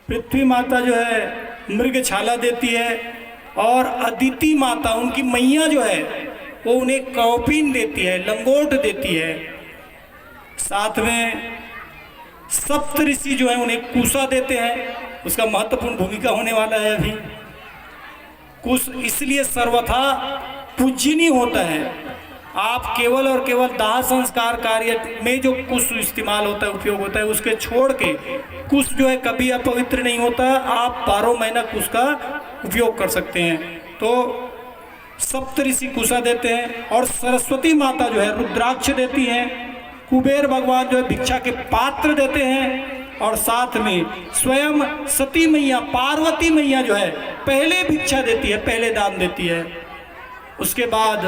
पृथ्वी माता जो है मृगछाला देती है, और अदिति माता उनकी मैया जो है वो उन्हें कौपीन देती है, लंगोट देती है। साथ में सप्त ऋषि जो है उन्हें कुशा देते हैं, उसका महत्वपूर्ण भूमिका होने वाला है अभी। कुश इसलिए सर्वथा पूजनीय होता है। आप केवल और केवल दाह संस्कार कार्य में जो कुश इस्तेमाल होता है, उपयोग होता है, उसके छोड़ के कुश जो है कभी अपवित्र नहीं होता। आप 12 महीना कुश का उपयोग कर सकते हैं। तो सप्त ऋषि कुशा देते हैं, और सरस्वती माता जो है रुद्राक्ष देती हैं। कुबेर भगवान जो है भिक्षा के पात्र देते हैं, और साथ में स्वयं सती मैया पार्वती मैया जो है पहले भिक्षा देती है, पहले दान देती है। उसके बाद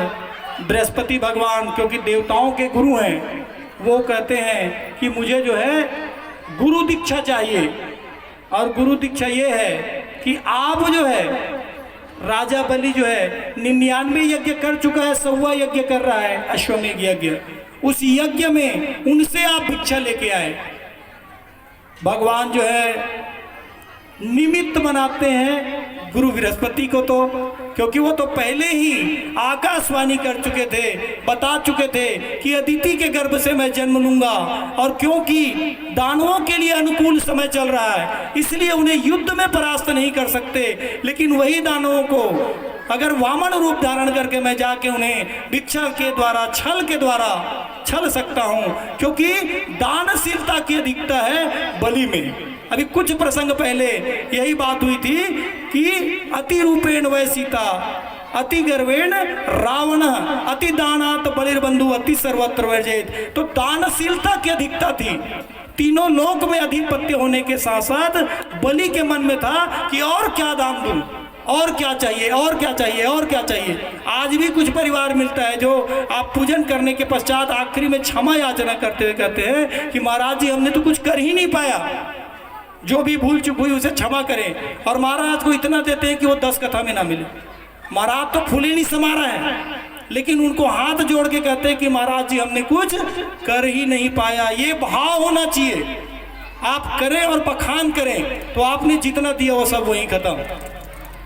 बृहस्पति भगवान, क्योंकि देवताओं के गुरु हैं, वो कहते हैं कि मुझे जो है गुरु दीक्षा चाहिए। और गुरु दीक्षा ये है कि आप जो है, राजा बलि जो है 99 यज्ञ कर चुका है, 100वां यज्ञ कर रहा है, अश्वमेध यज्ञ। उस यज्ञ में उनसे आप भिक्षा लेके आए। भगवान जो है निमित्त बनाते हैं गुरु बृहस्पति को, तो क्योंकि वो तो पहले ही आकाशवाणी कर चुके थे, बता चुके थे कि अदिति के गर्भ से मैं जन्म लूंगा। और क्योंकि दानवों के लिए अनुकूल समय चल रहा है, इसलिए उन्हें युद्ध में परास्त नहीं कर सकते। लेकिन वही दानवों को अगर वामन रूप धारण करके मैं जाके उन्हें भिक्षा के द्वारा, छल के द्वारा छल सकता हूं, क्योंकि दानशीलता की अधिकता है बलि में। अभी कुछ प्रसंग पहले यही बात हुई थी कि अति रूपेण वै सीता, अति गर्वेण रावण, अति दानात बलिर्बंधु, अति सर्वत्र वर्जेत। तो दानशीलता की अधिकता थी। तीनों लोक में अधिपत्य होने के साथ साथ बलि के मन में था कि और क्या दान दूं, और क्या चाहिए, और क्या चाहिए, और क्या चाहिए। आज भी कुछ परिवार मिलता है जो आप पूजन करने के पश्चात आखिरी में क्षमा याचना करते हुए कहते हैं कि महाराज जी हमने तो कुछ कर ही नहीं पाया, जो भी भूल चुक हुई उसे क्षमा करें। और महाराज को इतना देते हैं कि वो 10 कथा में ना मिले। महाराज तो फूल ही नहीं समा रहे हैं, लेकिन उनको हाथ जोड़ के कहते हैं कि महाराज जी हमने कुछ कर ही नहीं पाया। ये भाव होना चाहिए। आप करें और बखान करें तो आपने जितना दिया वो सब वहीं खत्म।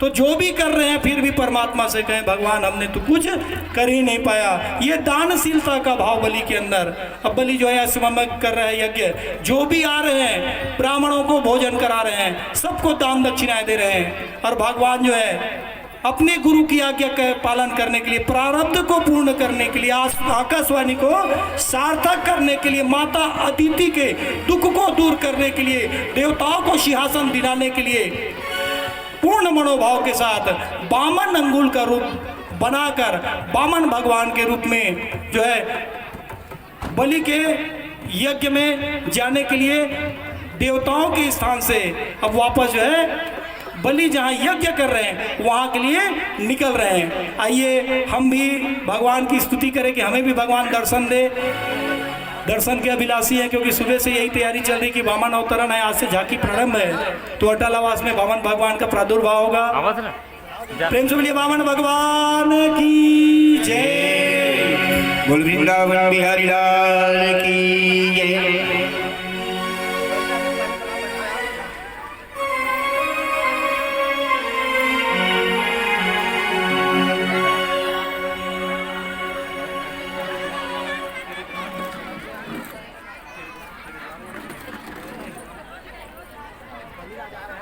तो जो भी कर रहे हैं फिर भी परमात्मा से कहें भगवान हमने तो कुछ कर ही नहीं पाया। ये दानशीलता का भाव बलि के अंदर। अब बलि जो है अश्वमेध कर रहा है यज्ञ, जो भी आ रहे हैं ब्राह्मणों को भोजन करा रहे हैं, सबको दान दक्षिणाएं दे रहे हैं। और भगवान जो है अपने गुरु की आज्ञा का पालन करने के लिए, प्रारब्ध को पूर्ण करने के लिए, आकाशवाणी को सार्थक करने के लिए, माता अदिति के दुख को दूर करने के लिए, देवताओं को सिंहासन दिलाने के लिए पूर्ण मनोभाव के साथ वामन अंगुल का रूप बनाकर वामन भगवान के रूप में जो है बलि के यज्ञ में जाने के लिए देवताओं के स्थान से अब वापस जो है बलि जहाँ यज्ञ कर रहे हैं वहाँ के लिए निकल रहे हैं। आइए हम भी भगवान की स्तुति करें कि हमें भी भगवान दर्शन दे। दर्शन के अभिलाषी है, क्योंकि सुबह से यही तैयारी चल रही कि वामन अवतरण है, आज से झांकी प्रारंभ है, तो अटल आवास में वामन भगवान का प्रादुर्भाव होगा। प्रेम से बोलिए वामन भगवान की जय। बोल वृंदावन बिहारी लाल की जय। जा रहा है।